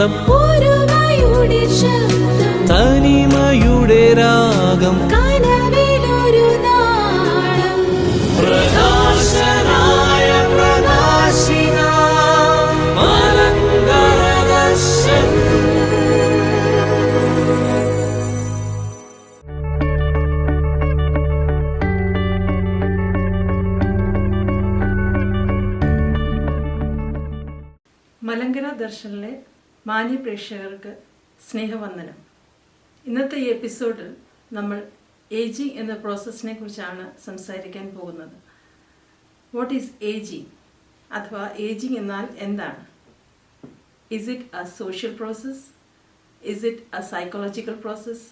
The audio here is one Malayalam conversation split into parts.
നാദം, തനിമയുടെ രാഗം, പ്രകാശനായ പ്രകാശിക മലങ്കര ദർശൻ. മലങ്കര ദർശനിലെ മാന്യ പ്രേക്ഷകർക്ക് സ്നേഹവന്ദനം. ഇന്നത്തെ ഈ എപ്പിസോഡിൽ നമ്മൾ ഏജിങ് എന്ന പ്രോസസ്സിനെ കുറിച്ചാണ് സംസാരിക്കാൻ പോകുന്നത്. വാട്ട് ഈസ് ഏജിങ് അഥവാ ഏജിങ് എന്നാൽ എന്താണ്? Is it A social process? Is it A psychological process?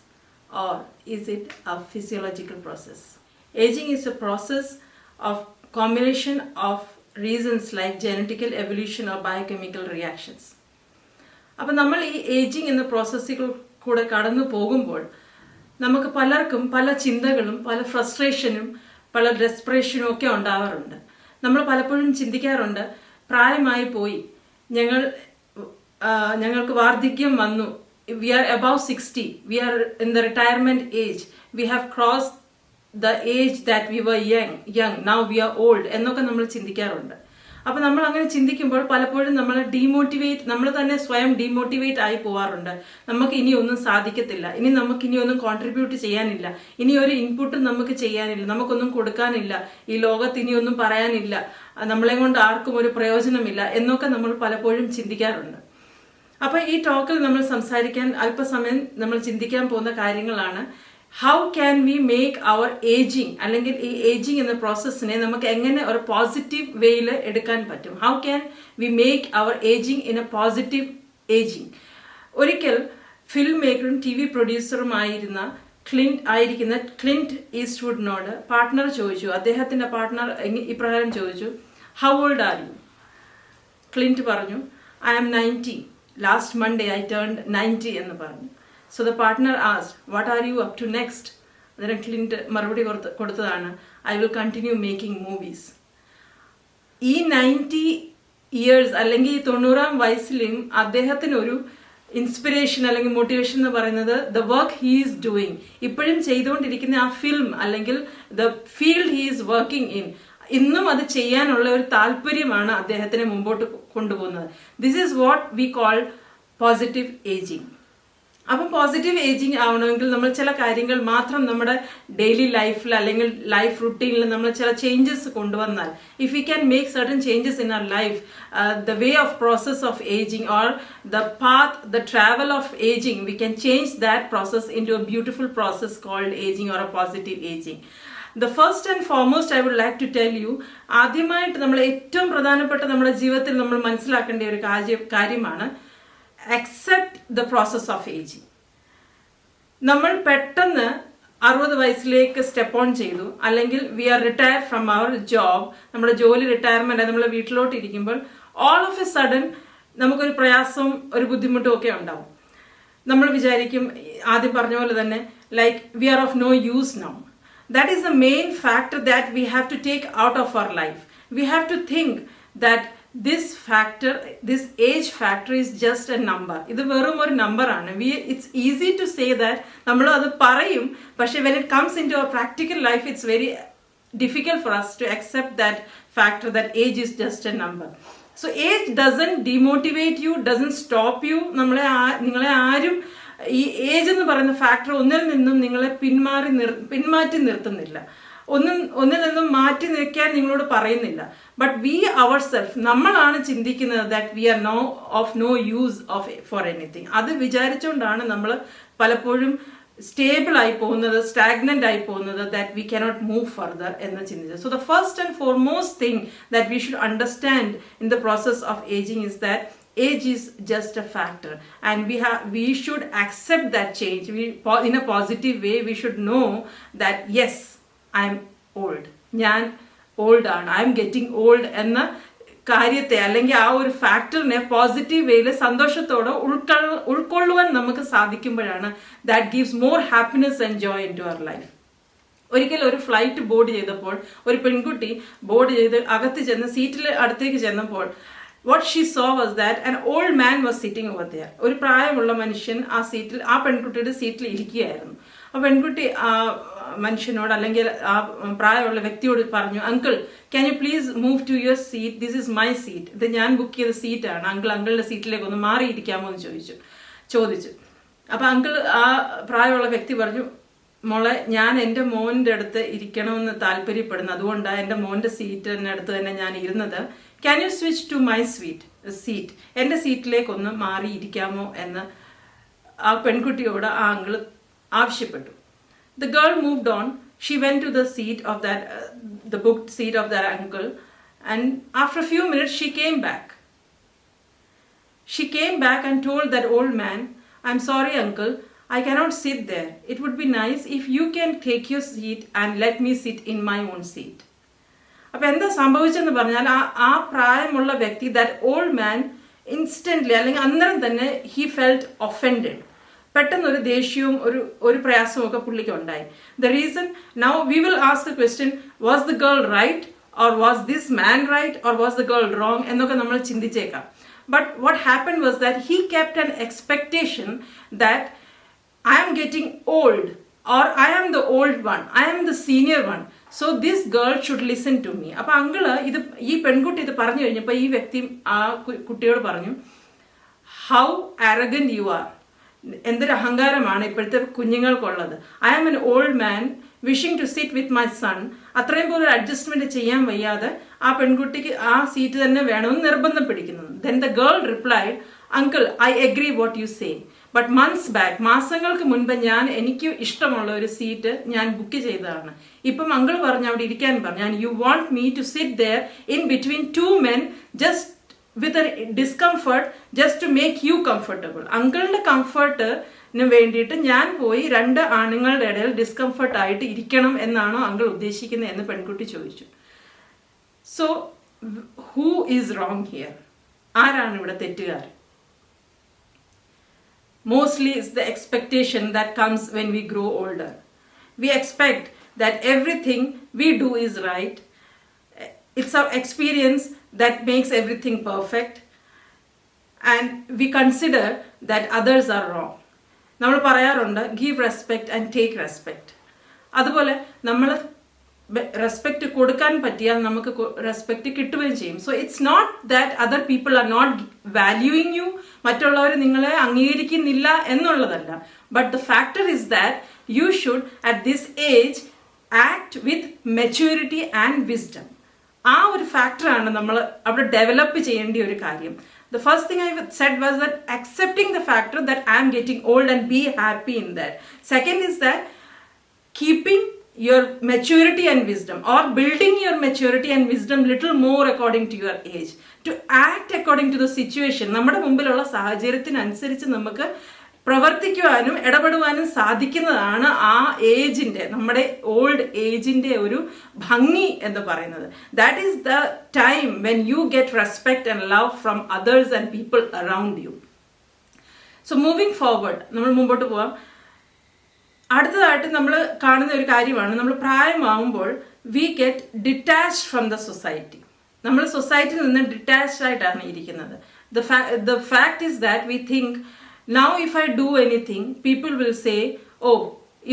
Or is it A physiological process? Ageing is A process of combination of reasons like genetical evolution or biochemical reactions. അപ്പം നമ്മൾ ഈ ഏജിങ് എന്ന പ്രോസസ്സിൽ കൂടെ കടന്നു പോകുമ്പോൾ നമുക്ക് പലർക്കും പല ചിന്തകളും പല ഫ്രസ്ട്രേഷനും പല ഡെസ്പറേഷനും ഒക്കെ ഉണ്ടാവാറുണ്ട്. നമ്മൾ പലപ്പോഴും ചിന്തിക്കാറുണ്ട്, പ്രായമായി പോയി, ഞങ്ങൾക്ക് വാർദ്ധക്യം വന്നു, we are above 60, we are in the retirement age, we have cross the age that we were young, now we are old എന്നൊക്കെ നമ്മൾ ചിന്തിക്കാറുണ്ട്. അപ്പം നമ്മൾ അങ്ങനെ ചിന്തിക്കുമ്പോൾ പലപ്പോഴും നമ്മൾ തന്നെ സ്വയം ഡീമോട്ടിവേറ്റ് ആയി പോവാറുണ്ട്. നമുക്ക് ഇനി ഒന്നും സാധിക്കത്തില്ല, ഇനി നമുക്ക് ഇനി ഒന്നും കോൺട്രിബ്യൂട്ട് ചെയ്യാനില്ല, ഇനി ഒരു ഇൻപുട്ടും നമുക്ക് ചെയ്യാനില്ല, നമുക്കൊന്നും കൊടുക്കാനില്ല, ഈ ലോകത്ത് ഇനി ഒന്നും പറയാനില്ല, നമ്മളെ കൊണ്ട് ആർക്കും ഒരു പ്രയോജനമില്ല എന്നൊക്കെ നമ്മൾ പലപ്പോഴും ചിന്തിക്കാറുണ്ട്. അപ്പൊ ഈ ടോക്കിൽ നമ്മൾ സംസാരിക്കാൻ അല്പസമയം നമ്മൾ ചിന്തിക്കാൻ പോകുന്ന കാര്യങ്ങളാണ് how can we make our ageing, അല്ലെങ്കിൽ ഈ ഏജിങ് എന്ന പ്രോസസ്സിനെ നമുക്ക് എങ്ങനെ ഒരു പോസിറ്റീവ് വേയിൽ എടുക്കാൻ പറ്റും. How can we make our ageing in a positive ageing. ഒരിക്കൽ ഫിലിം മേക്കറും TV പ്രൊഡ്യൂസറുമായിരുന്ന ക്ലിന്റ് ഈസ്റ്റ്വുഡിനോട് അദ്ദേഹത്തിന്റെ പാർട്ട്ണർ ഇപ്രകാരം ചോദിച്ചു, how old are you? Clint പറഞ്ഞു, I am 90. Last Monday I turned 90 എന്ന് പറഞ്ഞു. So the partner asked, what are you up to next? അന്നേരം ക്ലിന്റ് മറുപടി കൊടുത്തതാണ്, I will continue making movies. ഈ 90 years അല്ലെങ്കിൽ 90-ാം വയസ്സിലും അദ്ദേഹത്തിന് ഒരു ഇൻസ്പിറേഷൻ അല്ലെങ്കിൽ മോട്ടിവേഷൻ എന്ന് പറയുന്നത് the work he is doing, ഇപ്പോഴും ചെയ്തുകൊണ്ടിരിക്കുന്ന ആ ഫിലിം അല്ലെങ്കിൽ the field he is working in, ഇന്നും അത് ചെയ്യാനുള്ള ഒരു താല്പര്യമാണ് അദ്ദേഹത്തിനെ മുമ്പോട്ട് കൊണ്ടുപോകുന്നത്. This is what we call positive ageing. അപ്പം പോസിറ്റീവ് ഏജിങ് ആവണമെങ്കിൽ നമ്മൾ ചില കാര്യങ്ങൾ മാത്രം നമ്മുടെ ഡെയിലി ലൈഫിൽ അല്ലെങ്കിൽ ലൈഫ് റുട്ടീനിൽ നമ്മൾ ചില ചേഞ്ചസ് കൊണ്ടുവന്നാൽ, if you can make certain changes in our life, the way of process of ageing or the path, the travel of ageing, we can change that process into a beautiful process called ageing or a positive ageing. The first and foremost I would like to tell you, ആദ്യമായിട്ട് നമ്മൾ ഏറ്റവും പ്രധാനപ്പെട്ട നമ്മുടെ ജീവിതത്തിൽ നമ്മൾ മനസ്സിലാക്കേണ്ട ഒരു കാര്യമാണ് accept the process of aging. നമ്മൾ പെട്ടെന്ന് 60 വയസ്സിലേക്ക് സ്റ്റെപ്പ് ഓൺ ചെയ്തു, അല്ലെങ്കിൽ we are retired from our job, നമ്മുടെ ജോലി റിട്ടയർമെന്റ്, നമ്മൾ വീട്ടിലോട്ട് ഇരിക്കുമ്പോൾ ഓൾ ഓഫ് എ സഡൻ നമുക്കൊരു പ്രയാസവും ഒരു ബുദ്ധിമുട്ടും ഒക്കെ ഉണ്ടാവും. നമ്മൾ വിചാരിക്കും, ആദ്യം പറഞ്ഞ പോലെ തന്നെ, like we are of no use now. That is the main factor that we have to take out of our life. We have to think that this age factor is just a number. ഇത് വെറും ഒരു നമ്പറാണ്. It's easy to say that, നമ്മൾ അത് പറയും, പക്ഷെ when it comes into our practical life, it's very difficult for us to accept that factor, that age is just a number. So age doesn't demotivate you, doesn't stop you. നിങ്ങളെ ആരും ഈ ഏജ് എന്ന് പറയുന്ന ഫാക്ടർ ഒന്നിൽ നിന്നും നിങ്ങളെ പിന്മാറ്റി നിർത്തുന്നില്ല, ഒന്നിൽ നിന്നും മാറ്റി നിൽക്കാൻ നിങ്ങളോട് പറയുന്നില്ല. ബട്ട് വി അവർ സെൽഫ്, നമ്മളാണ് ചിന്തിക്കുന്നത് that we are of no use for anything. അത് വിചാരിച്ചുകൊണ്ടാണ് നമ്മൾ പലപ്പോഴും സ്റ്റേബിൾ ആയി പോകുന്നത്, സ്റ്റാഗ്നന്റ് ആയി പോകുന്നത്, that we cannot move further എന്ന് ചിന്തിച്ചത്. So the first and foremost thing that we should understand in the process of ageing is that age is just a factor, and we should accept that change. In a positive way, we should know that yes, I am old. ഞാൻ ഓൾഡ് ആണ്, ഐ എം ഗെറ്റിംഗ് ഓൾഡ് എന്ന കാര്യത്തെ അല്ലെങ്കിൽ ആ ഒരു ഫാക്ടറിനെ പോസിറ്റീവ് വേയിൽ സന്തോഷത്തോടെ ഉൾക്കൊള്ളുവാൻ നമുക്ക് സാധിക്കുമ്പോഴാണ് that gives more happiness and joy into our life. ഒരിക്കൽ ഒരു ഫ്ലൈറ്റ് ബോർഡ് ചെയ്തപ്പോൾ ഒരു പെൺകുട്ടി ബോർഡ് ചെയ്ത് അകത്ത് ചെന്ന് സീറ്റിൽ അടുത്തേക്ക് ചെന്നപ്പോൾ what she saw was that an old man was sitting over there. ഒരു പ്രായമുള്ള മനുഷ്യൻ ആ സീറ്റിൽ, ആ പെൺകുട്ടിയുടെ സീറ്റിൽ ഇരിക്കുകയായിരുന്നു. ആ പെൺകുട്ടി ആ മനുഷ്യനോട് അല്ലെങ്കിൽ ആ പ്രായമുള്ള വ്യക്തിയോട് പറഞ്ഞു, uncle can you please move to your seat, this is my seat, ഇത് ഞാൻ ബുക്ക് ചെയ്ത സീറ്റാണ്, അങ്കിളുടെ സീറ്റിലേക്ക് ഒന്ന് മാറിയിരിക്കാമോ എന്ന് ചോദിച്ചു. അപ്പൊ അങ്കിൾ, ആ പ്രായമുള്ള വ്യക്തി പറഞ്ഞു, മോളെ, ഞാൻ എൻ്റെ മോൻ്റെ അടുത്ത് ഇരിക്കണമെന്ന് താല്പര്യപ്പെടുന്നു, അതുകൊണ്ടാണ് എൻ്റെ മോൻ്റെ സീറ്റിനടുത്ത് തന്നെ ഞാൻ ഇരുന്നത്. Can you switch to my seat, എൻ്റെ സീറ്റിലേക്ക് ഒന്ന് മാറിയിരിക്കാമോ എന്ന് ആ പെൺകുട്ടിയോട് ആ അങ്കിൾ ആവശ്യപ്പെട്ടു. The girl moved on. She went to the seat of that, the booked seat of that uncle, and after a few minutes she came back. She came back and told that old man, I'm sorry uncle, I cannot sit there. It would be nice if you can take your seat and let me sit in my own seat. അപ്പൊ എന്താ സംഭവിച്ചെന്ന് പറഞ്ഞാൽ ആ പ്രായമുള്ള വ്യക്തി, ദാറ്റ് ഓൾഡ് മാൻ, ഇൻസ്റ്റന്റ്ലി അല്ലെങ്കിൽ അന്നേരം തന്നെ ഹി ഫെൽറ്റ് ഒഫൻഡഡ്. പെട്ടെന്ന് ഒരു ദേഷ്യവും ഒരു പ്രയാസവും ഒക്കെ പുള്ളിക്ക് ഉണ്ടായി. The reason, now we will ask a question, was the girl right or was this man right or was the girl wrong എന്നൊക്കെ നമ്മൾ ചിന്തിച്ചേക്കാം. But what happen was that he kept an expectation that I am getting old, or I am the old one, I am the senior one, so this girl should listen to me. അപ്പൊ അങ്കിള് ഈ പെൺകുട്ടി ഇത് പറഞ്ഞു കഴിഞ്ഞപ്പോൾ ഈ വ്യക്തി ആ കുട്ടിയോട് പറഞ്ഞു, ഹൗ arrogant you are, എന്തൊരു അഹങ്കാരമാണ് ഇപ്പോഴത്തെ കുഞ്ഞുങ്ങൾക്കുള്ളത്. I am an old man wishing to sit with my son. അത്രയും പോലും അഡ്ജസ്റ്റ്മെന്റ് ചെയ്യാൻ വയ്യാതെ ആ പെൺകുട്ടിക്ക് ആ സീറ്റ് തന്നെ വേണമെന്ന് നിർബന്ധം പിടിക്കുന്നത്. Then the girl replied, uncle I agree what you say, but months back, മാസങ്ങൾക്ക് മുൻപ് എനിക്ക് ഇഷ്ടമുള്ള ഒരു സീറ്റ് ഞാൻ ബുക്ക് ചെയ്തതാണ്. ഇപ്പം അങ്കിൾ പറഞ്ഞു അവിടെ ഇരിക്കാൻ പറഞ്ഞു, and you want me to sit there in between two men just with a discomfort just to make you comfortable. അങ്കിളിന്റെ കംഫർട്ടിന് വേണ്ടിയിട്ട് ഞാൻ പോയി രണ്ട് ആണുങ്ങളുടെ ഇടയിൽ ഡിസ്കംഫർട്ട് ആയിട്ട് ഇരിക്കണം എന്നാണോ അങ്കിൾ ഉദ്ദേശിക്കുന്നത് എന്ന് പെൺകുട്ടി ചോദിച്ചു. So who is wrong here? ആരാണ് ഇവിടെ തെറ്റുകാരൻ? Mostly it's the expectation that comes when we grow older. We expect that everything we do is right. It's our experience that makes everything perfect. And we consider that others are wrong. നമ്മൾ പറയാറുണ്ട്, give respect and take respect. അതുപോലെ നമ്മൾ റെസ്പെക്ട് കൊടുക്കാൻ പറ്റിയാൽ നമുക്ക് റെസ്പെക്ട് കിട്ടുകയും ചെയ്യും. So it's not that other people are not valuing you, മറ്റുള്ളവർ നിങ്ങളെ അംഗീകരിക്കുന്നില്ല എന്നുള്ളതല്ല. But the factor is that you should at this age act with maturity and wisdom. ആ ഒരു ഫാക്ടറാണ് നമ്മൾ അവിടെ ഡെവലപ്പ് ചെയ്യേണ്ട ഒരു കാര്യം. The first thing I said was that accepting the factor that I am getting old and be happy in that. Second is that keeping your maturity and wisdom, or building your maturity and wisdom little more according to your age, to act according to the situation. നമ്മുടെ മുമ്പിലുള്ള സാഹചര്യത്തിനനുസരിച്ച് നമുക്ക് പ്രവർത്തിക്കുവാനും ഇടപെടുവാനും സാധിക്കുന്നതാണ് ആ ഏജിന്റെ, നമ്മുടെ ഓൾഡ് ഏജിന്റെ ഒരു ഭംഗി എന്ന് പറയുന്നത്. That is the time when you get respect and love from others and people around you. So moving forward, നമ്മൾ മുമ്പോട്ട് പോവാം. അടുത്തതായിട്ട് നമ്മൾ കാണുന്ന ഒരു കാര്യമാണ്, നമ്മൾ പ്രായമാവുമ്പോൾ we get detached from the society. നമ്മൾ സൊസൈറ്റിയിൽ നിന്ന് ഡിറ്റാച്ച്ഡ് ആയിട്ടാണ് ഇരിക്കുന്നത്. The fact is that we think now if I do anything people will say, oh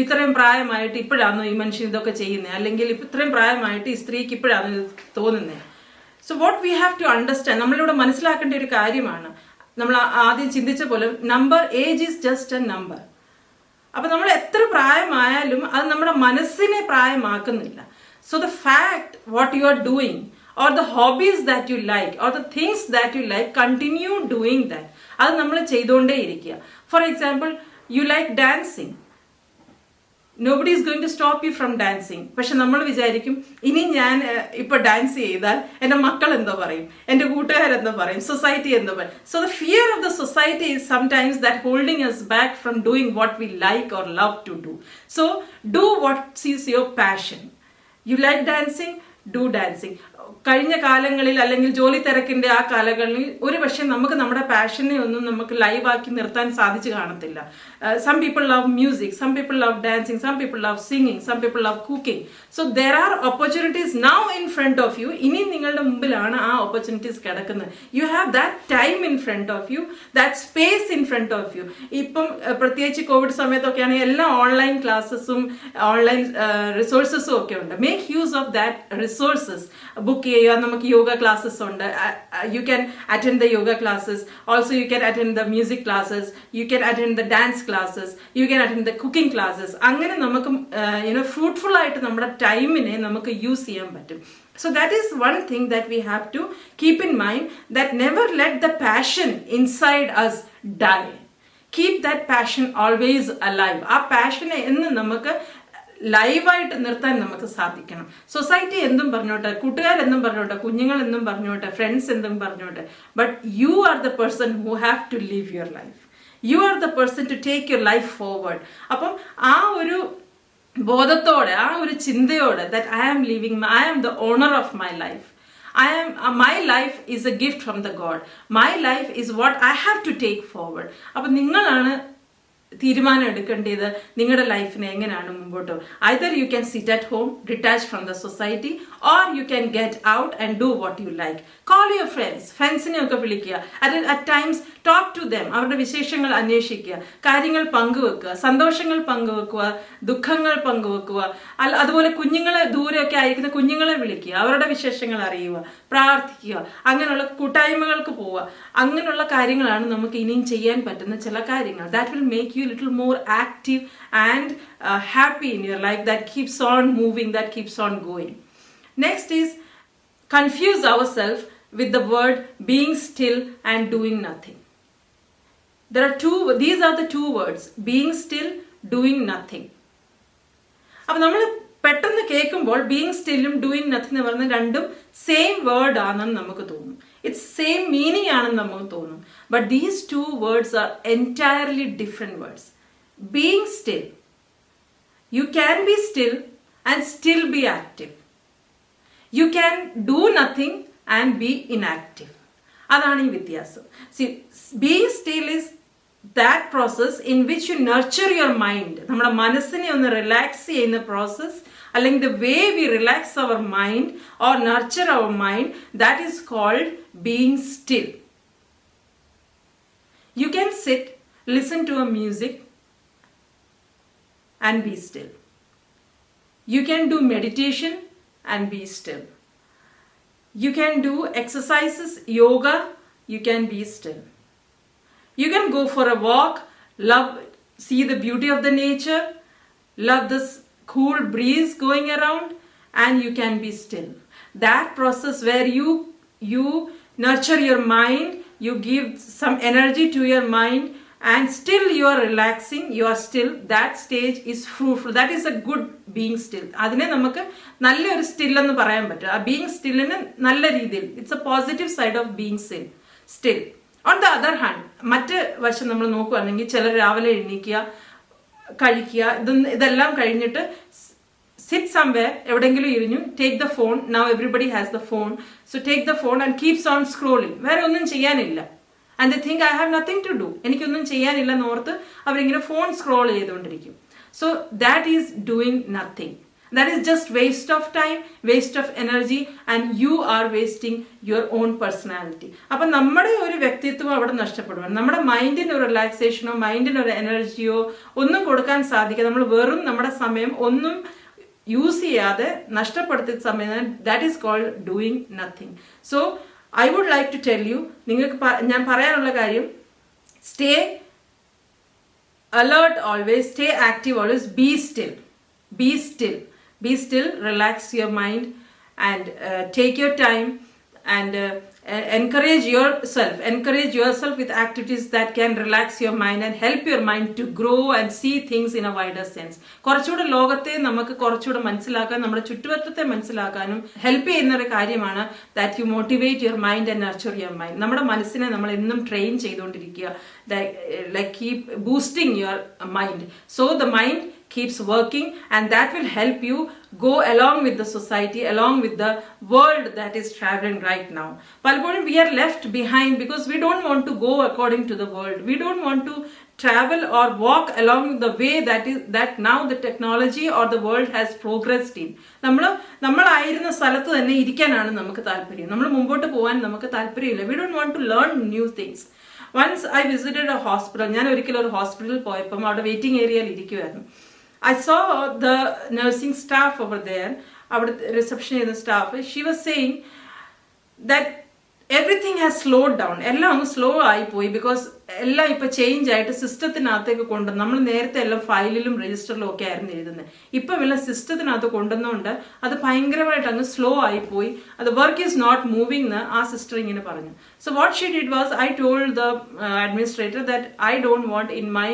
ഇത്രയും പ്രായമായിട്ട് ഇപ്പോഴാണോ ഈ മനുഷ്യൻ ഇതൊക്കെ ചെയ്യുന്നത്, അല്ലെങ്കിൽ ഇത്രയും പ്രായമായിട്ട് ഈ സ്ത്രീക്ക് ഇപ്പോഴാണോ ഇത് തോന്നുന്നത്. So what we have to understand, നമ്മളിവിടെ മനസ്സിലാക്കേണ്ട ഒരു കാര്യമാണ്, നമ്മൾ ആദ്യം ചിന്തിച്ച പോലെ number, age is just a number. അപ്പൊ നമ്മൾ എത്ര പ്രായമായാലും അത് നമ്മുടെ മനസ്സിനെ പ്രായമാക്കുന്നില്ല. So the fact what you are doing, or the hobbies that you like, or the things that you like, continue doing that. അത് നമ്മൾ ചെയ്തുകൊണ്ടേ ഇരിക്കുക. For example, you like dancing, nobody is going to stop you from dancing. പക്ഷെ നമ്മൾ വിചാരിക്കും, ഇനി ഞാൻ ഇപ്പൊ ഡാൻസ് ചെയ്താൽ എൻ്റെ മക്കൾ എന്തോ പറയും, എൻ്റെ കൂട്ടുകാരെന്തോ പറയും, സൊസൈറ്റി എന്തോ പറയും. So the fear of the society is sometimes that holding us back from doing what we like or love to do. So do what is your passion. You like dancing, do dancing. കഴിഞ്ഞ കാലങ്ങളിൽ അല്ലെങ്കിൽ ജോലി തിരക്കിന്റെ ആ കാലങ്ങളിൽ ഒരു പക്ഷേ നമുക്ക് നമ്മുടെ പാഷനെ ഒന്നും നമുക്ക് ലൈവാക്കി നിർത്താൻ സാധിച്ചു കാണത്തില്ല. Some people love music, some people love dancing, some people love singing, some people love cooking. So there are opportunities now in front of you. ഇനി നിങ്ങളുടെ മുമ്പിലാണ് ആ ഓപ്പർച്യൂണിറ്റീസ് കിടക്കുന്നത്. You have that time in front of you, that space in front of you. ഇപ്പം പ്രത്യേകിച്ച് കോവിഡ് സമയത്തൊക്കെയാണെങ്കിൽ എല്ലാ ഓൺലൈൻ ക്ലാസ്സസും ഓൺലൈൻ റിസോഴ്സസും ഒക്കെ ഉണ്ട്. Make use of that resources. Book ചെയ്യുക. നമുക്ക് യോഗ ക്ലാസ്സസ് ഉണ്ട്. You can attend the yoga classes. Also you can attend the music classes. You can attend the dance classes. You can attend the cooking classes. അങ്ങനെ നമുക്ക് ഫ്രൂട്ട്ഫുൾ ആയിട്ട് നമ്മുടെ ടൈമിനെ നമുക്ക് യൂസ് ചെയ്യാൻ പറ്റും. So that is one thing that we have to keep in mind, that never let the passion inside us die. Keep that passion always alive. ആ പാഷനെ എന്ന് നമുക്ക് ലൈവായിട്ട് നിർത്താൻ നമുക്ക് സാധിക്കണം. സൊസൈറ്റി എന്തും പറഞ്ഞോട്ടെ, കൂട്ടുകാരെന്തും പറഞ്ഞോട്ടെ, കുഞ്ഞുങ്ങൾ എന്തും പറഞ്ഞോട്ടെ, ഫ്രണ്ട്സ് എന്തും പറഞ്ഞോട്ടെ, but you are the person who have to leave your life. You are the person to take your life forward. അപ്പം ആ ഒരു ബോധത്തോടെ, ആ ഒരു ചിന്തയോടെ, that I am living, I am the owner of my life. My life is a gift from the God. My life is what I have to take forward. അപ്പം നിങ്ങളാണ് തീരുമാനം എടുക്കേണ്ടത് നിങ്ങളുടെ ലൈഫിനെ എങ്ങനെയാണ് മുമ്പോട്ട്. Either you can sit at home detach from the society, or you can get out and do what you like. Call your ഫ്രണ്ട്സിനെ ഒക്കെ വിളിക്കുക. At times talk to them. അവരുടെ വിശേഷങ്ങൾ അന്വേഷിക്കുക, കാര്യങ്ങൾ പങ്കുവെക്കുക, സന്തോഷങ്ങൾ പങ്കുവെക്കുക, ദുഃഖങ്ങൾ പങ്കുവെക്കുക. അതുപോലെ കുഞ്ഞുങ്ങളെ, ദൂരെയൊക്കെ ആയിരിക്കുന്ന കുഞ്ഞുങ്ങളെ വിളിക്കുക, അവരുടെ വിശേഷങ്ങൾ അറിയുക, പ്രാർത്ഥിക്കുക, അങ്ങനെയുള്ള കൂട്ടായ്മകൾക്ക് പോവുക. അങ്ങനെയുള്ള കാര്യങ്ങളാണ് നമുക്ക് ഇനിയും ചെയ്യാൻ പറ്റുന്ന ചില കാര്യങ്ങൾ. That will make you little more active and happy in your life, that keeps on moving, that keeps on going. Next is confuse ourselves with the word being still and doing nothing. These are the two words, being still, doing nothing. അപ്പോൾ നമ്മൾ പെട്ടെന്ന് കേൾക്കുമ്പോൾ ബീയിങ് സ്റ്റില്ലും ഡൂയിങ് നത്തിങ് എന്ന് പറയുന്ന രണ്ടും സെയിം വേർഡ് ആണെന്ന് നമുക്ക് തോന്നും. ഇറ്റ്സ് സെയിം മീനിങ് ആണെന്ന് നമുക്ക് തോന്നും. But these two words are entirely different words. Being still, you can be still and still B active. You can do nothing and B inactive. അതാണ് ഈ വ്യത്യാസം. C, being still is that process in which you nurture your mind. നമ്മുടെ മനസ്സിനെ ഒന്ന് റിലാക്സ് ചെയ്യുന്ന പ്രോസസ്, അല്ലെങ്കിൽ the way we relax our mind or nurture our mind, that is called being still. You can sit, listen to a music and be still. You can do meditation and be still. You can do exercises, yoga, you can be still. You can go for a walk, see the beauty of the nature, love this cool breeze going around, and you can be still. That process where you nurture your mind, you give some energy to your mind, and still you are relaxing, you are still, that stage is fruitful. That is a good being still. അതിനെ നമുക്ക് നല്ലൊരു സ്റ്റിൽ എന്ന് പറയാൻ പറ്റും. ആ ബീയിങ് സ്റ്റില്ലിന് നല്ല രീതിയിൽ, it's A positive side of being still. On the other hand, മറ്റ് വശം നമ്മൾ നോക്കുകയാണെങ്കിൽ ചിലർ രാവിലെ എണീക്കുക, കഴിക്കുക, ഇതെല്ലാം കഴിഞ്ഞിട്ട് സിറ്റ് സംവെയർ, എവിടെയെങ്കിലും ഇരിഞ്ഞു, take the phone. Now everybody has the phone, so take the phone and keeps on scrolling. വേറെ ഒന്നും ചെയ്യാനില്ല. And they think I have nothing to do, എനിക്കൊന്നും ചെയ്യാനില്ല എന്നോർത്ത് അവരിങ്ങനെ ഫോൺ സ്ക്രോൾ ചെയ്തുകൊണ്ടിരിക്കും. So that is doing nothing. That is just waste of time, waste of energy, and you are wasting your own personality. അപ്പം നമ്മുടെ ഒരു വ്യക്തിത്വം അവിടെ നഷ്ടപ്പെടുവാണ്. നമ്മുടെ മൈൻഡിന് ഒരു റിലാക്സേഷനോ മൈൻഡിന് ഒരു എനർജിയോ ഒന്നും കൊടുക്കാൻ സാധിക്കുക. നമ്മൾ വെറും നമ്മുടെ സമയം ഒന്നും യൂസ് ചെയ്യാതെ നഷ്ടപ്പെടുത്തിയ സമയം, that is called doing nothing. So I would like to tell you, നിങ്ങൾക്ക് ഞാൻ പറയാനുള്ള കാര്യം, stay alert always, stay active always, be still. Be still. Be still, relax your mind, and take your time, and encourage yourself with activities that can relax your mind and help your mind to grow and see things in a wider sense. കുറച്ചുകൂടെ ലോകത്തെ നമുക്ക് കുറച്ചുകൂടെ മനസ്സിലാക്കാൻ, നമ്മുടെ ചുറ്റുവട്ടത്തെ മനസ്സിലാക്കാനും ഹെൽപ്പ് ചെയ്യുന്ന ഒരു കാര്യമാണ് that you motivate your mind and nurture your mind. നമ്മുടെ മനസ്സിനെ നമ്മൾ എന്നും ട്രെയിൻ ചെയ്തുകൊണ്ടിരിക്കുക, like keep boosting your mind, so the mind keeps working, and that will help you go along with the society, along with the world that is traveling right now. Palporum we are left behind because we don't want to go according to the world. We don't want to travel or walk along the way that now the technology or the world has progressed in. നമ്മളായിരുന്ന സ്ഥലത്ത് തന്നെ ഇരിക്കാനാണ് നമുക്ക് താല്പര്യം. നമ്മൾ മുമ്പോട്ട് പോകാൻ നമുക്ക് താല്പര്യമില്ല. We don't want to learn new things. Once I visited a hospital. ഞാൻ ഒരിക്കലും ഒരു ഹോസ്പിറ്റലിൽ പോയപ്പം അവിടെ വെയിറ്റിംഗ് ഏരിയയിൽ ഇരിക്കുമായിരുന്നു. I saw the nursing staff over there, our reception staff. She was saying that everything has slowed down. എല്ലാം സ്ലോ ആയി പോയി ബിക്കോസ് എല്ലാം ഇപ്പൊ ചേഞ്ച് ആയിട്ട് സിസ്റ്റത്തിനകത്തേക്ക് കൊണ്ടുവന്നു. നമ്മൾ നേരത്തെ എല്ലാം ഫയലിലും രജിസ്റ്ററിലും ഒക്കെ ആയിരുന്നു എഴുതുന്നത്. ഇപ്പം എല്ലാം സിസ്റ്റത്തിനകത്ത് കൊണ്ടുവന്നുകൊണ്ട് അത് ഭയങ്കരമായിട്ട് അങ്ങ് സ്ലോ ആയി പോയി. അത് വർക്ക് ഈസ് നോട്ട് മൂവിങ് എന്ന് ആ സിസ്റ്റർ ഇങ്ങനെ പറഞ്ഞു. So what she did was I told the administrator that I don't want in my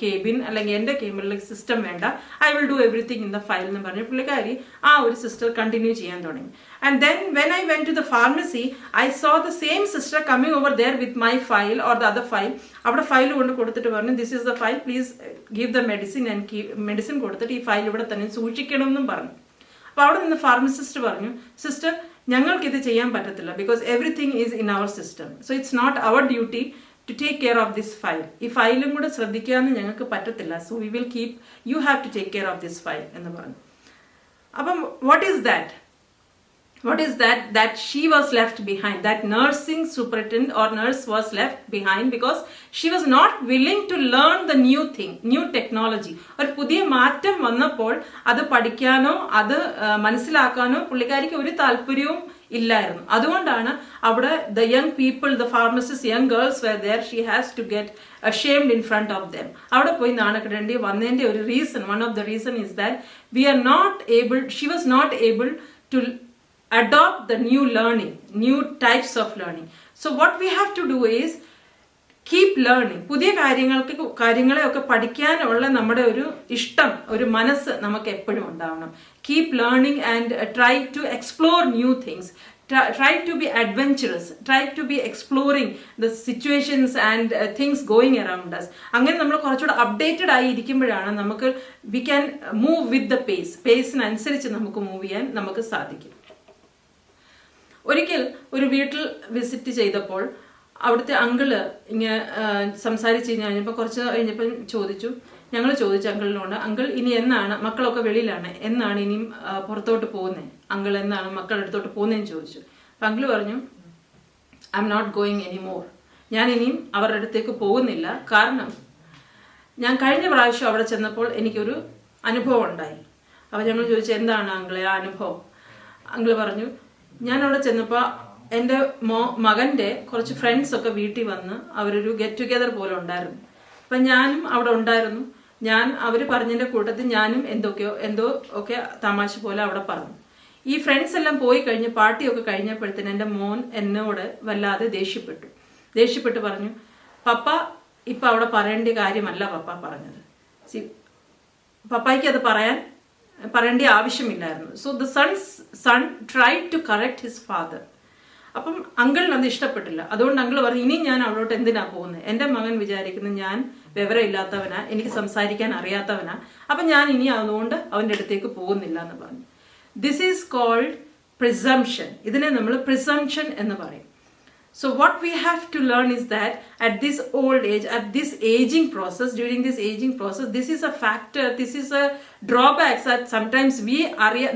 cabin അല്ലെങ്കിൽ എൻ്റെ കേബിനിൽ സിസ്റ്റം വേണ്ട, I will do everything in the file എന്ന് പറഞ്ഞ് പുള്ളിക്കാരി ആ ഒരു സിസ്റ്റർ കണ്ടിന്യൂ ചെയ്യാൻ തുടങ്ങി. And then when I went to the pharmacy I saw the same sister coming over there with my file or the other file. അവിടെ ഫയൽ കൊണ്ട് കൊടുത്തിട്ട് പറഞ്ഞു this is the file, please give the medicine and medicine കൊടുത്തിട്ട് ഈ ഫയൽ ഇവിടെ തന്നെ സൂക്ഷിക്കണം എന്നും പറഞ്ഞു. അപ്പോൾ അവിടെ നിന്ന് ഫാർമസിസ്റ്റ് പറഞ്ഞു സിസ്റ്റർ ഞങ്ങൾക്കിത് ചെയ്യാൻ പറ്റത്തില്ല because everything is in our system, so it's not our duty to take care of this file. ഈ ഫയലും കൂടെ ശ്രദ്ധിക്കാമെന്ന് ഞങ്ങൾക്ക് പറ്റത്തില്ല, so we will keep you have to take care of this file എന്ന് പറഞ്ഞു. അപ്പം what is that she was left behind, that nursing superintendent or nurse was left behind because she was not willing to learn the new thing, new technology. ഒരു പുതിയ മാറ്റം വന്നപ്പോൾ അത് പഠിക്കാനോ അത് മനസ്സിലാക്കാനോ പുള്ളിക്കാരിക്ക് ഒരു താല്പര്യവും ഇല്ലായിരുന്നു. അതുകൊണ്ടാണ് അവിടെ the young people, the pharmacists, young girls were there, she has to get ashamed in front of them. അവിടെ പോയി നാണക്കെടേണ്ടി വന്നതിന്റെ ഒരു reason, one of the reason is that she was not able to adopt the new learning, new types of learning. So what we have to do is keep learning. പുതിയ കാര്യങ്ങളെയൊക്കെ പഠിക്കാനുള്ള നമ്മുടെ ഒരു ഇഷ്ടം, ഒരു മനസ്സ് നമുക്ക് എപ്പോഴും ഉണ്ടാവണം. Keep learning and try to explore new things. Try to be adventurous. Try to be exploring the situations and things going around us. അങ്ങനെ നമ്മൾ കുറച്ചുകൂടെ അപ്ഡേറ്റഡ് ആയി ഇരിക്കുമ്പോഴാണ് നമുക്ക് we can move with the pace. പേസിനനുസരിച്ച് നമുക്ക് മൂവ് ചെയ്യാൻ നമുക്ക് സാധിക്കും. ഒരിക്കൽ ഒരു വീട്ടിൽ വിസിറ്റ് ചെയ്തപ്പോൾ അവിടുത്തെ അങ്കിള് ഇങ്ങനെ സംസാരിച്ച് കഴിഞ്ഞപ്പോൾ കുറച്ച് കഴിഞ്ഞപ്പോൾ ഞങ്ങൾ ചോദിച്ചു അങ്കിളിനോട്, അങ്കിൾ ഇനി എന്നാണ്, മക്കളൊക്കെ വെളിയിലാണ്, എന്നാണ് ഇനിയും പുറത്തോട്ട് പോകുന്നത്, അങ്കിൾ എന്നാണ് മക്കളുടെ അടുത്തോട്ട് പോകുന്നതെന്ന് ചോദിച്ചു. അപ്പം അങ്കിള് പറഞ്ഞു I am not going any more, ഞാൻ ഇനിയും അവരുടെ അടുത്തേക്ക് പോകുന്നില്ല. കാരണം ഞാൻ കഴിഞ്ഞ പ്രാവശ്യം അവിടെ ചെന്നപ്പോൾ എനിക്കൊരു അനുഭവം ഉണ്ടായി. അപ്പോൾ ഞങ്ങൾ ചോദിച്ചു എന്താണ് അങ്കിളെ ആ അനുഭവം? അങ്കിള് പറഞ്ഞു ഞാൻ അവിടെ ചെന്നപ്പോൾ എൻ്റെ മകൻ്റെ കുറച്ച് ഫ്രണ്ട്സൊക്കെ വീട്ടിൽ വന്ന് അവരൊരു ഗെറ്റ് ടുഗെദർ പോലെ ഉണ്ടായിരുന്നു. അപ്പം ഞാനും അവിടെ ഉണ്ടായിരുന്നു. അവർ പറഞ്ഞതിൻ്റെ കൂട്ടത്തിൽ ഞാനും എന്തോ ഒക്കെ തമാശ പോലെ അവിടെ പറഞ്ഞു. ഈ ഫ്രണ്ട്സ് എല്ലാം പോയി കഴിഞ്ഞ് പാർട്ടിയൊക്കെ കഴിഞ്ഞപ്പോഴത്തേന് എൻ്റെ മോൻ എന്നോട് വല്ലാതെ ദേഷ്യപ്പെട്ട് പറഞ്ഞു പപ്പ ഇപ്പം അവിടെ പറയേണ്ട കാര്യമല്ല പപ്പ പറഞ്ഞത്, പപ്പായ്ക്ക് അത് പറയേണ്ട ആവശ്യമില്ലായിരുന്നു. So the son tried to correct his father. അപ്പം അങ്കിളിന് അത് ഇഷ്ടപ്പെട്ടില്ല. അതുകൊണ്ട് അങ്കിൾ പറഞ്ഞു ഇനി ഞാൻ അവളോട്ട് എന്തിനാ പോകുന്നത്, എൻ്റെ മകൻ വിചാരിക്കുന്നത് ഞാൻ വിവരമില്ലാത്തവനാ, എനിക്ക് സംസാരിക്കാൻ അറിയാത്തവനാ, അപ്പം ഞാൻ ഇനി അതുകൊണ്ട് അവൻ്റെ അടുത്തേക്ക് പോകുന്നില്ല എന്ന് പറഞ്ഞു. This is called presumption. ഇതിനെ നമ്മൾ പ്രിസംഷൻ എന്ന് പറയും. So what we have to learn is that at this old age, at this aging process, during this aging process, this is a factor, this is a drawback that sometimes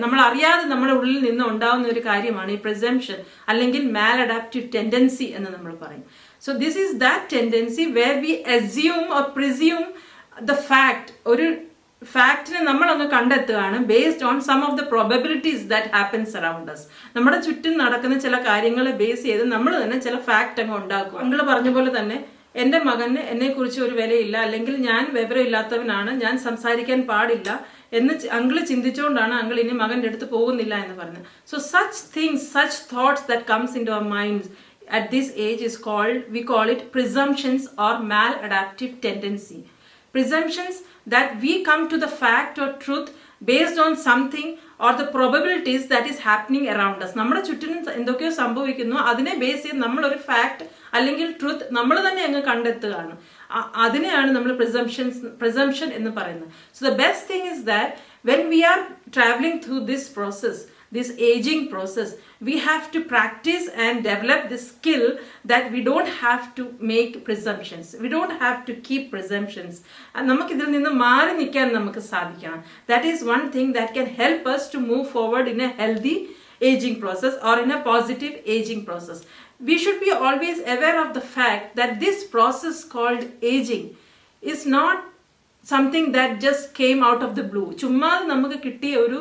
നമ്മൾ അറിയാതെ നമ്മുടെ ഉള്ളിൽ നിന്ന് ഉണ്ടാവുന്ന ഒരു കാര്യമാണ് ഈ presumption അല്ലെങ്കിൽ maladaptive tendency എന്ന് നമ്മൾ പറയും. So this is that tendency where we assume or presume the fact, ഒരു ഫാക്ടിനെ നമ്മൾ അങ്ങ് കണ്ടെത്തുകയാണ് based on some of the probabilities that happens around us. നമ്മുടെ ചുറ്റും നടക്കുന്ന ചില കാര്യങ്ങളെ ബേസ് ചെയ്ത് നമ്മൾ തന്നെ ചില ഫാക്ട് അങ്ങ് ഉണ്ടാക്കും. അങ്കിള് പറഞ്ഞ പോലെ തന്നെ എൻ്റെ മകന് എന്നെക്കുറിച്ച് ഒരു വിലയില്ല, അല്ലെങ്കിൽ ഞാൻ വിവരമില്ലാത്തവനാണ്, ഞാൻ സംസാരിക്കാൻ പാടില്ല എന്ന് അങ്കിള് ചിന്തിച്ചുകൊണ്ടാണ് അങ്കിൾ ഇനി മകൻ്റെ അടുത്ത് പോകുന്നില്ല എന്ന് പറഞ്ഞത്. So such things, such thoughts that comes into our minds at this age is called, we call it presumptions or maladaptive tendency. Presumptions that we come to the fact or truth based on something or the probabilities that is happening around us. നമ്മുടെ ചുറ്റിനും എന്തൊക്കെയോ സംഭവിക്കുന്നു, അതിനെ ബേസ് ചെയ്ത് നമ്മളൊരു ഫാക്ട് അല്ലെങ്കിൽ ട്രൂത്ത് നമ്മൾ തന്നെ അങ്ങ് കണ്ടെത്തുകയാണ്. അതിനെയാണ് നമ്മൾ presumption എന്ന് പറയുന്നത്. So the best thing is that when we are traveling through this process, this aging process, we have to practice and develop the skill that we don't have to make presumptions. We don't have to keep presumptions. നമുക്ക് ഇതിൽ നിന്ന് മാറി നിൽക്കാൻ നമുക്ക് സാധിക്കണം. That is one thing that can help us to move forward in a healthy aging process or in a positive aging process. We should be always aware of the fact that this process called aging is not something that just came out of the blue. ചുമ്മാ നമുക്ക് കിട്ടിയ ഒരു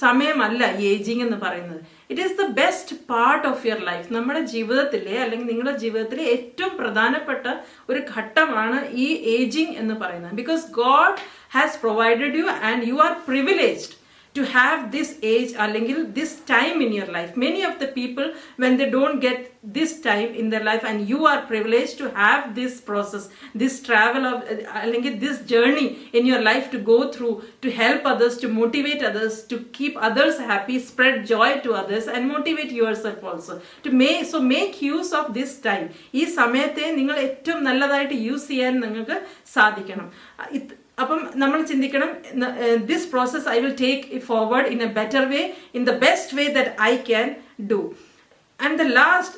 സമയമല്ല ഈ ഏജിങ് എന്ന് പറയുന്നത്. It is the best part of your life. നമ്മുടെ ജീവിതത്തിലെ അല്ലെങ്കിൽ നിങ്ങളുടെ ജീവിതത്തിലെ ഏറ്റവും പ്രധാനപ്പെട്ട ഒരു ഘട്ടമാണ് ഈ ഏജിങ് എന്ന് പറയുന്നത്. Because God has provided you and you are privileged to have this age അല്ലെങ്കിൽ this time in your life. Many of the people, when they don't get this time in their life, and you are privileged to have this process, this travel of അല്ലെങ്കിൽ this journey in your life to go through, to help others, to motivate others, to keep others happy, spread joy to others and motivate yourself also. So make use of this time. ഈ സമയത്തെ നിങ്ങൾ ഏറ്റവും നല്ലതായിട്ട് യൂസ് ചെയ്യാൻ നിങ്ങൾക്ക് സാധിക്കണം. അപ്പം നമ്മൾ ചിന്തിക്കണം, this process I will take it forward in a better way, in the best way that I can do. And the last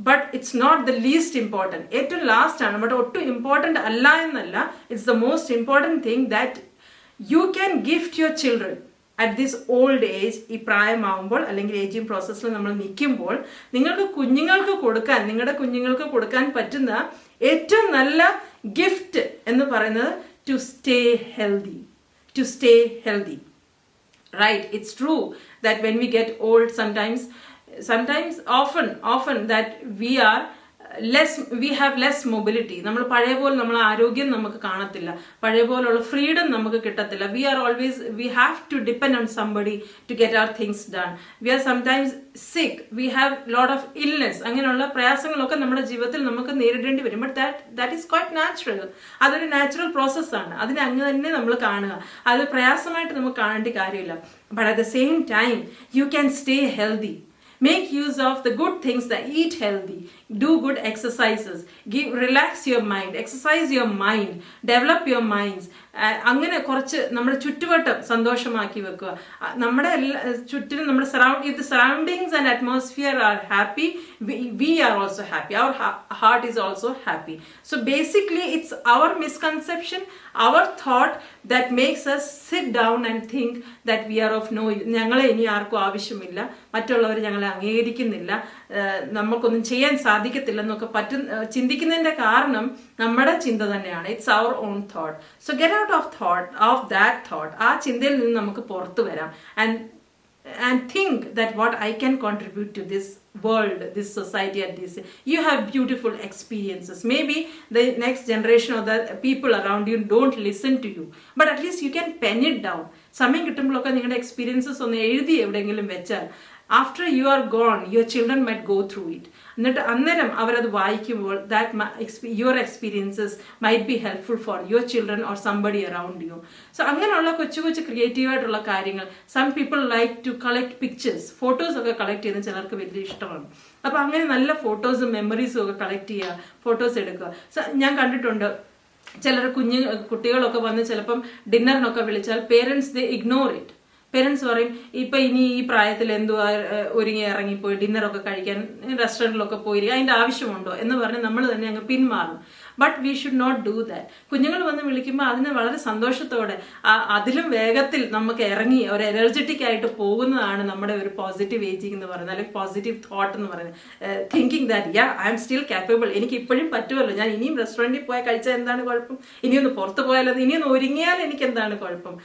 but it's not the least important, ഏറ്റവും ലാസ്റ്റ് ആണ് ബട്ട് ഒട്ടും ഇമ്പോർട്ടൻ്റ് അല്ല എന്നല്ല, it's the most important thing that you can gift your children at this old age. ഈ പ്രായമാവുമ്പോൾ അല്ലെങ്കിൽ ഏജിങ് പ്രോസസ്സിൽ നമ്മൾ നിൽക്കുമ്പോൾ നിങ്ങളുടെ കുഞ്ഞുങ്ങൾക്ക് കൊടുക്കാൻ പറ്റുന്ന ഏറ്റവും നല്ല ഗിഫ്റ്റ് എന്ന് പറയുന്നത് to stay healthy. Right, it's true that when we get old, often that we have less mobility. നമ്മൾ പഴയ പോലെ നമ്മൾ ആരോഗ്യം നമുക്ക് കാണത്തില്ല, പഴയ പോലുള്ള ഫ്രീഡം നമുക്ക് കിട്ടത്തില്ല. we have to depend on somebody to get our things done. We are sometimes sick, we have lot of illness. അങ്ങനെയുള്ള പ്രയാസങ്ങളൊക്കെ നമ്മുടെ ജീവിതത്തിൽ നമുക്ക് നേരിടേണ്ടി വരും. But that is quite natural. അതൊരു നാച്ചുറൽ പ്രോസസ്സാണ്. അതിനെ അങ്ങ് തന്നെ നമ്മൾ കാണുക, അത് പ്രയാസമായിട്ട് നമുക്ക് കാണേണ്ട കാര്യമില്ല. But at the same time you can stay healthy. Make use of the good things, that eat healthy, do good exercises, relax your mind, exercise your mind, develop your minds. അങ്ങനെ കുറച്ച് നമ്മുടെ ചുറ്റുവട്ടം സന്തോഷമാക്കി വെക്കുക. നമ്മുടെ ചുറ്റിനും നമ്മുടെ if the surroundings and atmosphere are happy, we are also happy, our heart is also happy. So basically it's our misconception, our thought that makes us sit down and think that we are of no use. ഞങ്ങളെ ഇനി ആർക്കും ആവശ്യമില്ല, മറ്റുള്ളവർ ഞങ്ങളെ അംഗീകരിക്കുന്നില്ല, നമുക്കൊന്നും ചെയ്യാൻ സാധിക്കത്തില്ല എന്നൊക്കെ ചിന്തിക്കുന്നതിന്റെ കാരണം നമ്മുടെ ചിന്ത തന്നെയാണ്. It's our own thought. So get out of that thought. ആ ചിന്തയിൽ നിന്ന് നമുക്ക് പുറത്തു വരാം and think that what I can contribute to this world, this society, and this. You have beautiful experiences. Maybe the next generation or the people around you don't listen to you, but at least you can pen it down. സമയം കിട്ടുമ്പോഴൊക്കെ നിങ്ങളുടെ എക്സ്പീരിയൻസസ് ഒന്ന് എഴുതി എവിടെയെങ്കിലും വെച്ചാൽ, after you are gone, your children might go through it. എന്നിട്ട് അന്നേരം അവരത് വായിക്കുമ്പോൾ your experiences might be helpful for your children or somebody around you. So അങ്ങനെയുള്ള കൊച്ചു ക്രിയേറ്റീവ് ആയിട്ടുള്ള കാര്യങ്ങൾ. Some people like to collect pictures, photos ഒക്കെ കളക്ട് ചെയ്യുന്ന ചിലർക്ക് വലിയ ഇഷ്ടമാണ്. അപ്പൊ അങ്ങനെ നല്ല ഫോട്ടോസും മെമ്മറീസും ഒക്കെ കളക്ട് ചെയ്യുക, ഫോട്ടോസ് എടുക്കുക. ഞാൻ കണ്ടിട്ടുണ്ട് ചിലർ കുട്ടികളൊക്കെ വന്ന് ചിലപ്പം ഡിന്നറിനൊക്കെ വിളിച്ചാൽ parents they ignore it. Parents പറയും, ഇപ്പൊ ഇനി ഈ പ്രായത്തിൽ എന്തുവാ ഒരുങ്ങി ഇറങ്ങിപ്പോയി ഡിന്നറൊക്കെ കഴിക്കാൻ റെസ്റ്റോറൻറ്റിലൊക്കെ പോയിരിക്കുക, അതിന്റെ ആവശ്യമുണ്ടോ എന്ന് പറഞ്ഞ് നമ്മൾ തന്നെ അങ്ങ് പിന്മാറും. But we should not do that. കുഞ്ഞുങ്ങൾ വന്ന് വിളിക്കുമ്പോൾ അതിന് വളരെ സന്തോഷത്തോടെ അതിലും വേഗത്തിൽ നമുക്ക് ഇറങ്ങി ഒരു എനർജറ്റിക് ആയിട്ട് പോകുന്നതാണ് നമ്മുടെ ഒരു പോസിറ്റീവ് ഏജിങ് എന്ന് പറയുന്നത്, അല്ലെങ്കിൽ പോസിറ്റീവ് തോട്ട് എന്ന് പറയുന്നത്. Thinking that I am still capable, എനിക്ക് ഇപ്പോഴും പറ്റുമല്ലോ, ഞാൻ ഇനിയും റെസ്റ്റോറൻറ്റിൽ പോയാൽ കഴിച്ചാൽ എന്താണ് കുഴപ്പം, ഇനിയൊന്ന് പുറത്ത് പോയാലോ, ഇനിയൊന്ന് ഒരുങ്ങിയാൽ എനിക്ക് എന്താണ് കുഴപ്പം.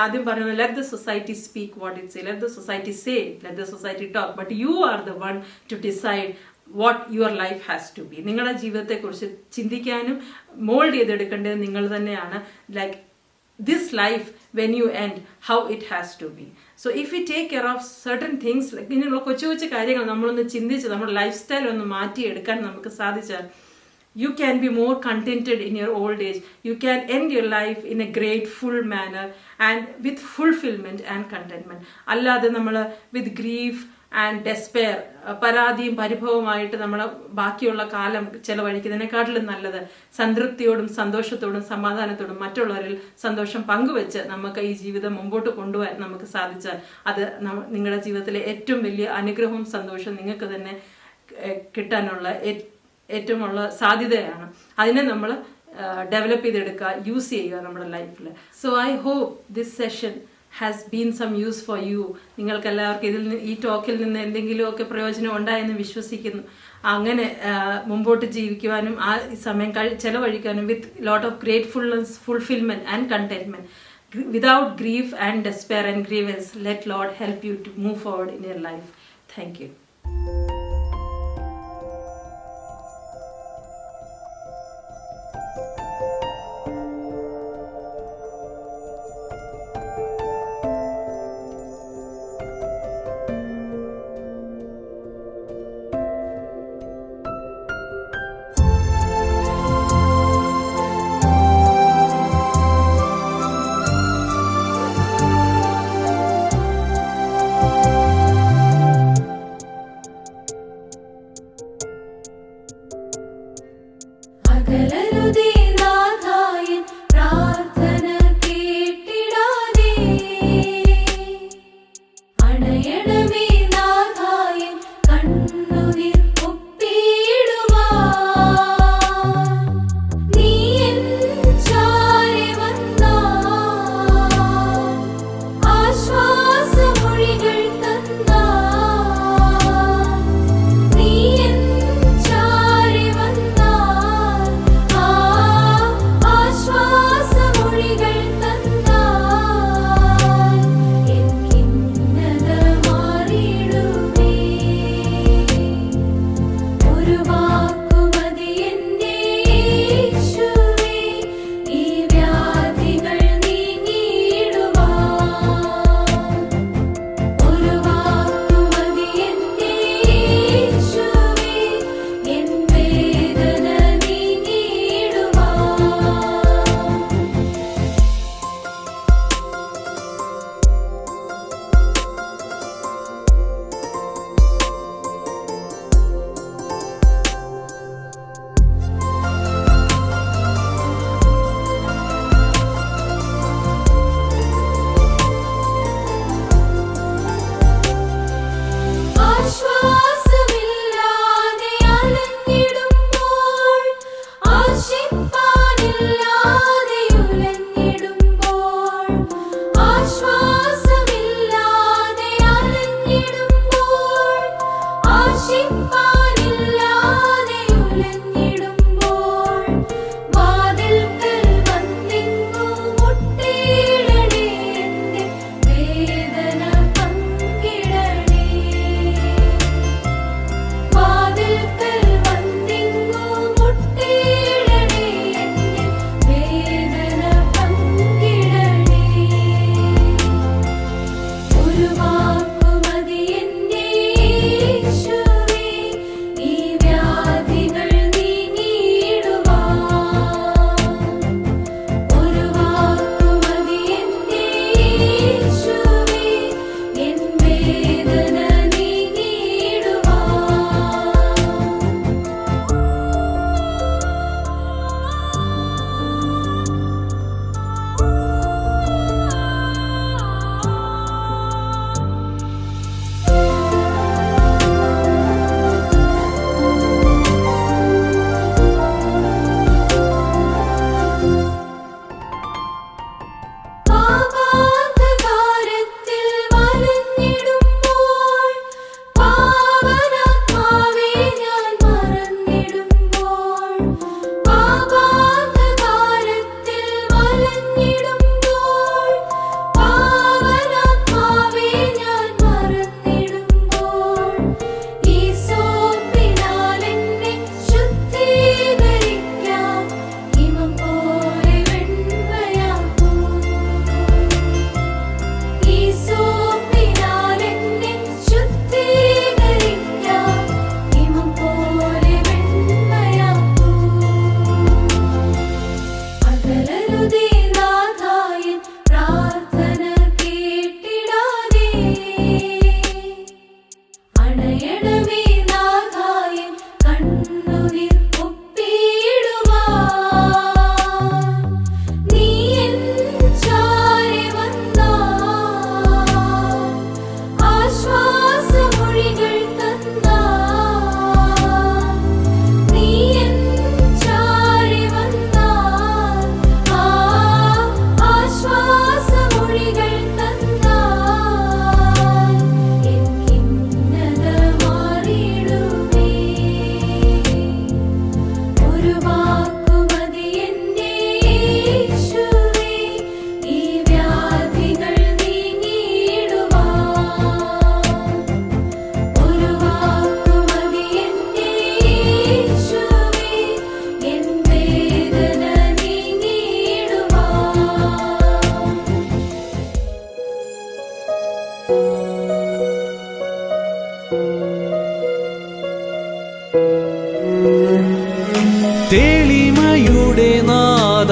ആദ്യം പറയുന്നത്, let the society speak what it say, let the society say, let the society talk, but you are the one two decide what your life has to be. നിങ്ങളുടെ ജീവിതത്തെക്കുറിച്ച് ചിന്തിക്കാനും മോൾഡ് ചെയ്തെടുക്കേണ്ടത് നിങ്ങൾ തന്നെയാണ്. Like this life when you end, how it has to be. So if we take care of certain things, like ഇങ്ങനെയുള്ള കൊച്ചു കാര്യങ്ങൾ നമ്മളൊന്ന് ചിന്തിച്ച് നമ്മുടെ ലൈഫ് സ്റ്റൈൽ ഒന്ന് മാറ്റിയെടുക്കാൻ നമുക്ക് സാധിച്ചാൽ, you can be more contented in your old age. You can end your life in a grateful manner and with fulfillment and contentment. അല്ലാതെ നമ്മൾ with grief ആൻഡ് ഡെസ്പെയർ, പരാതിയും പരിഭവമായിട്ട് നമ്മൾ ബാക്കിയുള്ള കാലം ചെലവഴിക്കുന്നതിനെക്കാട്ടിലും നല്ലത് സംതൃപ്തിയോടും സന്തോഷത്തോടും സമാധാനത്തോടും മറ്റുള്ളവരിൽ സന്തോഷം പങ്കുവെച്ച് നമുക്ക് ഈ ജീവിതം മുമ്പോട്ട് കൊണ്ടുപോകാൻ നമുക്ക് സാധിച്ചാൽ അത് നിങ്ങളുടെ ജീവിതത്തിലെ ഏറ്റവും വലിയ അനുഗ്രഹവും സന്തോഷവും നിങ്ങൾക്ക് തന്നെ കിട്ടാനുള്ള ഏറ്റവും ഉള്ള സാധ്യതയാണ്. അതിനെ നമ്മൾ ഡെവലപ്പ് ചെയ്തെടുക്കുക, യൂസ് ചെയ്യുക നമ്മുടെ ലൈഫിൽ. So I hope this session has been some use for you. നിങ്ങൾക്ക് എല്ലാവർക്കും ഈ ടോക്കിൽ നിന്ന് എന്തെങ്കിലുമൊക്കെ പ്രയോജനം ഉണ്ടായെന്ന് വിശ്വസിക്കുന്നു. അങ്ങനെ മുമ്പോട്ട് ജീവിക്കുവാനും ആ സമയം ചെലവഴിക്കാനും with lot of gratefulness, fulfilment and contentment, without grief and despair and grievance. Let Lord help you to move forward in your life. Thank you.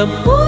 മാസം